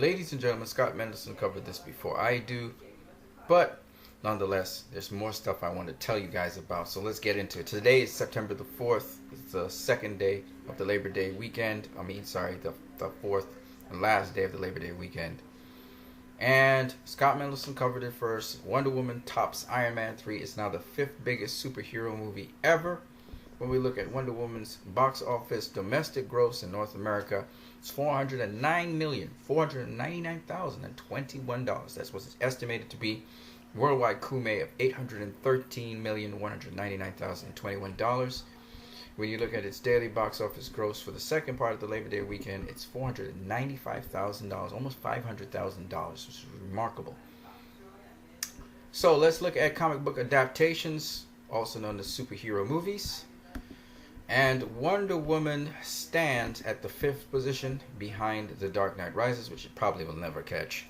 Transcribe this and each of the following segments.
Ladies and gentlemen, Scott Mendelson covered this before I do, but nonetheless, there's more stuff I want to tell you guys about, so let's get into it. Today is September the 4th. It's the second day of the Labor Day weekend. The fourth and last day of the Labor Day weekend. And Scott Mendelson covered it first. Wonder Woman tops Iron Man 3. It's now the fifth biggest superhero movie ever. When we look at Wonder Woman's box office domestic gross in North America, it's $409,499,021. That's what it's estimated to be. Worldwide kume of $813,199,021. When you look at its daily box office gross for the second part of the Labor Day weekend, it's $495,000, almost $500,000, which is remarkable. So let's look at comic book adaptations, also known as superhero movies. And Wonder Woman stands at the fifth position behind The Dark Knight Rises, which it probably will never catch.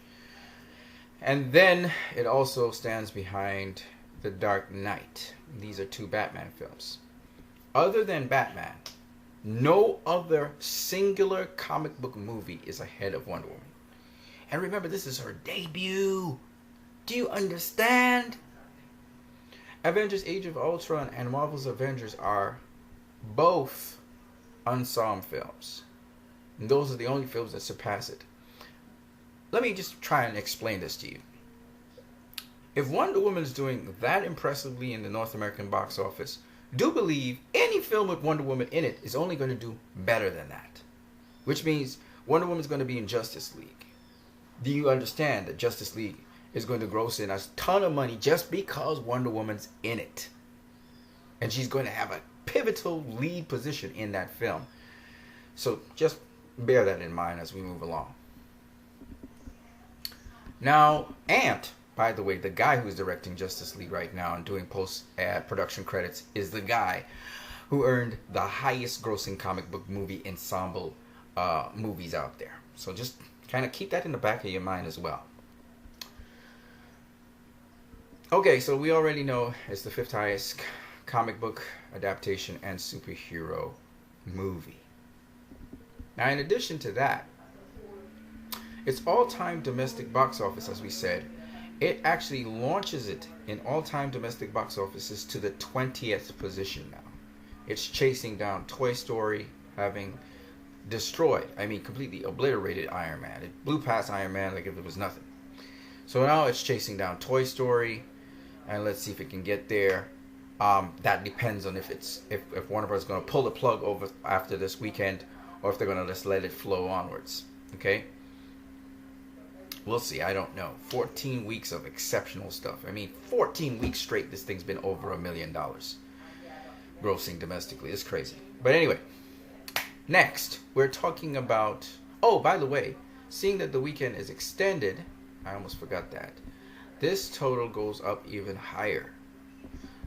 And then it also stands behind The Dark Knight. These are two Batman films. Other than Batman, no other singular comic book movie is ahead of Wonder Woman. And remember, this is her debut. Do you understand? Avengers Age of Ultron and Marvel's Avengers are both ensemble films. And those are the only films that surpass it. Let me just try and explain this to you. If Wonder Woman is doing that impressively in the North American box office, do believe any film with Wonder Woman in it is only going to do better than that. Which means Wonder Woman is going to be in Justice League. Do you understand that Justice League is going to gross in a ton of money just because Wonder Woman's in it? And she's going to have a pivotal lead position in that film. So just bear that in mind as we move along. Now, Ant, by the way, the guy who's directing Justice League right now and doing post-production credits is the guy who earned the highest grossing comic book movie ensemble movies out there. So just kind of keep that in the back of your mind as well. Okay, so we already know it's the fifth highest comic book adaptation and superhero movie. Now, in addition to that, its all-time domestic box office, as we said, it actually launches it in all-time domestic box offices to the 20th position now. It's chasing down Toy Story, having completely obliterated Iron Man. It blew past Iron Man like if it was nothing. So now it's chasing down Toy Story, and let's see if it can get there. That depends on if Warner Bros. Is going to pull the plug over after this weekend, or if they're going to just let it flow onwards. Okay? We'll see. I don't know. 14 weeks of exceptional stuff. 14 weeks straight, this thing's been over $1 million grossing domestically. It's crazy. But anyway, next, we're talking about... Oh, by the way, seeing that the weekend is extended, I almost forgot that. This total goes up even higher.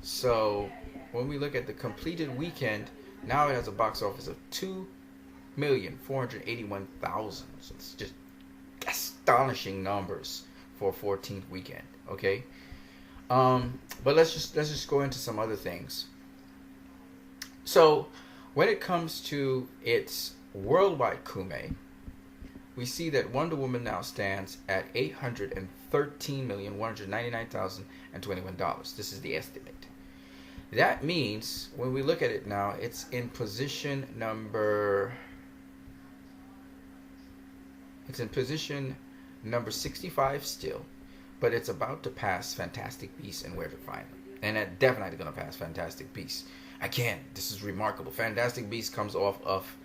So when we look at the completed weekend, now it has a box office of 2,481,000. So it's just astonishing numbers for a 14th weekend. Okay, but let's just go into some other things. So when it comes to its worldwide kume, we see that Wonder Woman now stands at $813,199,021. This is the estimate. That means when we look at it now, it's in position number 65 still, but it's about to pass Fantastic Beasts and Where to Find Them. And it's definitely going to pass Fantastic Beasts. This is remarkable. Fantastic Beasts comes off of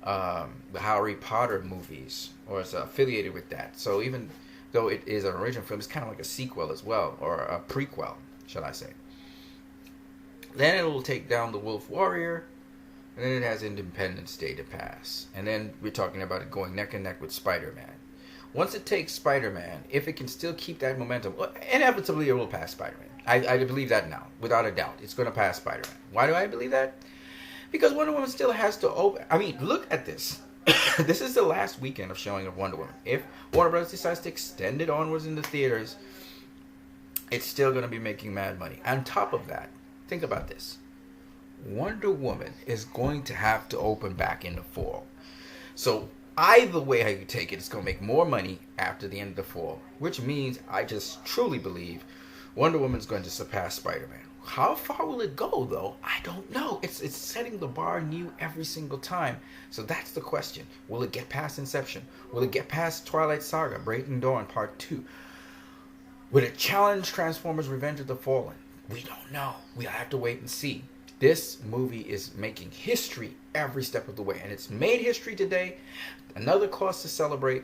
the Harry Potter movies, or it's affiliated with that. So even though it is an original film, it's kind of like a sequel as well, or a prequel, shall I say. Then it will take down The Wolf Warrior, and then it has Independence Day to pass. And then we're talking about it going neck and neck with Spider-Man. Once it takes Spider-Man, if it can still keep that momentum, inevitably it will pass Spider-Man. I believe that now, without a doubt. It's going to pass Spider-Man. Why do I believe that? Because Wonder Woman still has to open... look at this. This is the last weekend of showing of Wonder Woman. If Warner Bros. Decides to extend it onwards in the theaters, it's still going to be making mad money. On top of that, think about this. Wonder Woman is going to have to open back in the fall. So Either way how you take it, it's going to make more money after the end of the fall, which means I just truly believe Wonder Woman's going to surpass Spider-Man. How far will it go, though? I don't know. It's setting the bar new every single time. So that's the question. Will it get past Inception? Will it get past Twilight Saga, Breaking Dawn Part 2? Will it challenge Transformers Revenge of the Fallen? We don't know. We'll have to wait and see. This movie is making history every step of the way. And it's made history today. Another cause to celebrate.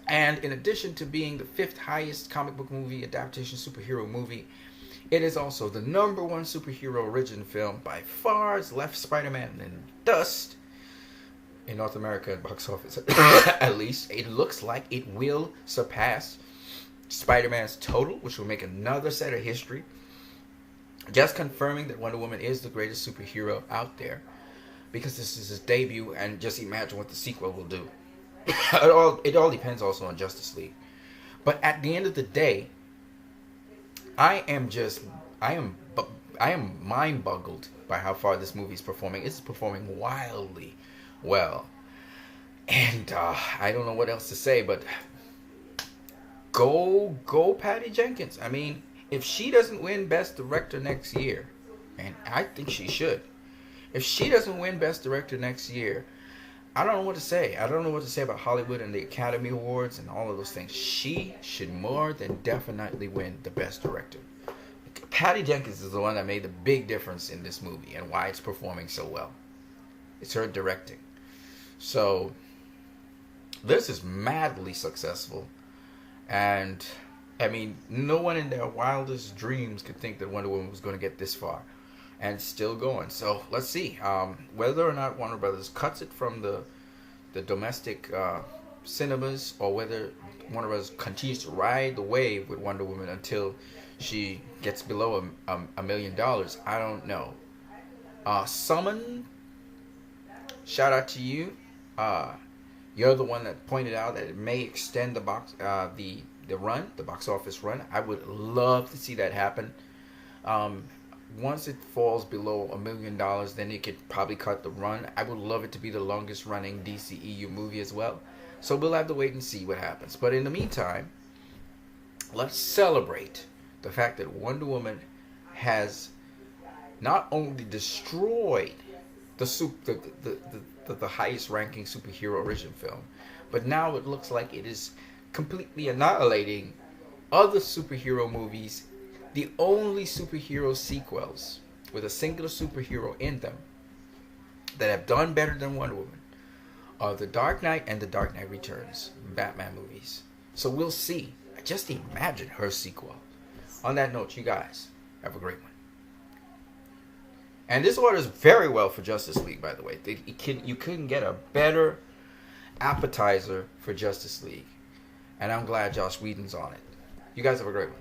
And in addition to being the 5th highest comic book movie adaptation superhero movie, it is also the #1 superhero origin film by far. It's left Spider-Man in dust in North America box office. At least it looks like it will surpass Spider-Man's total, which will make another set of history. Just confirming that Wonder Woman is the greatest superhero out there, because this is his debut, and just imagine what the sequel will do. It all depends also on Justice League. But at the end of the day, I am mind boggled by how far this movie is performing. It's performing wildly well, and I don't know what else to say. But go Patty Jenkins. I mean, if she doesn't win Best Director next year, and I think she should, if she doesn't win Best Director next year, I don't know what to say. I don't know what to say about Hollywood and the Academy Awards and all of those things. She should more than definitely win the Best Director. Patty Jenkins is the one that made the big difference in this movie and why it's performing so well. It's her directing. So, this is madly successful. And, I mean, no one in their wildest dreams could think that Wonder Woman was going to get this far. And it's still going. So let's see whether or not Warner Brothers cuts it from the domestic cinemas, or whether Warner Brothers continues to ride the wave with Wonder Woman until she gets below $1 million. I don't know. Summon, shout out to you. You're the one that pointed out that it may extend the box the box office run. I would love to see that happen. Once it falls below $1 million, then it could probably cut the run. I would love it to be the longest running DCEU movie as well. So we'll have to wait and see what happens. But in the meantime, let's celebrate the fact that Wonder Woman has not only destroyed the highest ranking superhero origin film, but now it looks like it is completely annihilating other superhero movies. The only superhero sequels with a singular superhero in them that have done better than Wonder Woman are The Dark Knight and The Dark Knight Returns, Batman movies. So we'll see. Just imagine her sequel. On that note, you guys, have a great one. And this orders very well for Justice League, by the way. You couldn't get a better appetizer for Justice League. And I'm glad Joss Whedon's on it. You guys have a great one.